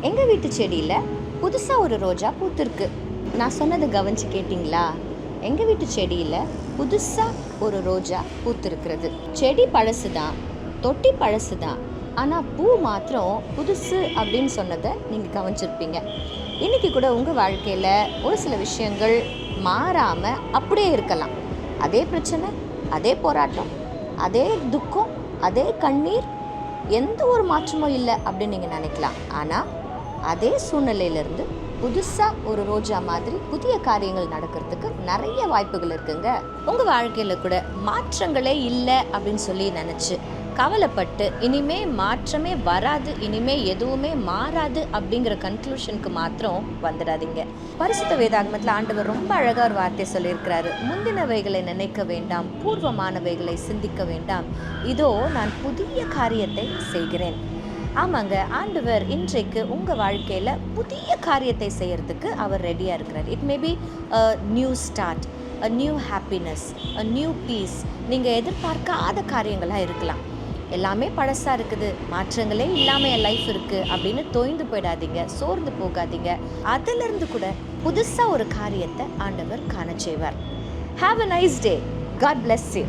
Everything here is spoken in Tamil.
எங்கள் வீட்டு செடியில் புதுசாக ஒரு ரோஜா பூத்திருக்கு. நான் சொன்னதை கவனிச்சு கேட்டிங்களா? எங்கள் வீட்டு செடியில் புதுசாக ஒரு ரோஜா பூத்திருக்கிறது. செடி பழசு தான், தொட்டி பழசு தான், ஆனால் பூ மாத்திரம் புதுசு அப்படின்னு சொன்னதை நீங்கள் கவனிச்சிருப்பீங்க. இன்றைக்கி கூட உங்கள் வாழ்க்கையில் ஒரு சில விஷயங்கள் மாறாமல் அப்படியே இருக்கலாம். அதே பிரச்சனை, அதே போராட்டம், அதே துக்கம், அதே கண்ணீர், எந்த ஒரு மாற்றமும் இல்லை அப்படின்னு நீங்கள் நினைக்கலாம். ஆனால் அதே சூழ்நிலையிலேருந்து புதுசாக ஒரு ரோஜா மாதிரி புதிய காரியங்கள் நடக்கிறதுக்கு நிறைய வாய்ப்புகள் இருக்குங்க. உங்கள் வாழ்க்கையில் கூட மாற்றங்களே இல்லை அப்படின்னு சொல்லி நினச்சி கவலைப்பட்டு இனிமே மாற்றமே வராது, இனிமே எதுவுமே மாறாது அப்படிங்கிற கன்க்ளூஷனுக்கு மாத்திரம் வந்துடாதீங்க. பரிசுத்த வேதாகமத்தில் ஆண்டவர் ரொம்ப அழகாக ஒரு வார்த்தை சொல்லியிருக்கிறாரு. முந்தினவைகளை நினைக்க வேண்டாம், பூர்வமானவைகளை சிந்திக்க வேண்டாம், இதோ நான் புதிய காரியத்தை செய்கிறேன். ஆமாங்க, ஆண்டவர் இன்றைக்கு உங்கள் வாழ்க்கையில் புதிய காரியத்தை செய்கிறதுக்கு அவர் ரெடியாக இருக்கிறார். It may be a new start, a new happiness, a new peace. நீங்கள் எதிர்பார்க்காத காரியங்களாக இருக்கலாம். எல்லாமே பழசாக இருக்குது, மாற்றங்களே இல்லாமல் என் லைஃப் இருக்குது அப்படின்னு தோய்ந்து போயிடாதீங்க, சோர்ந்து போகாதீங்க. அதிலிருந்து கூட புதுசாக ஒரு காரியத்தை ஆண்டவர் காண செய்வார். Have a nice day. God bless you.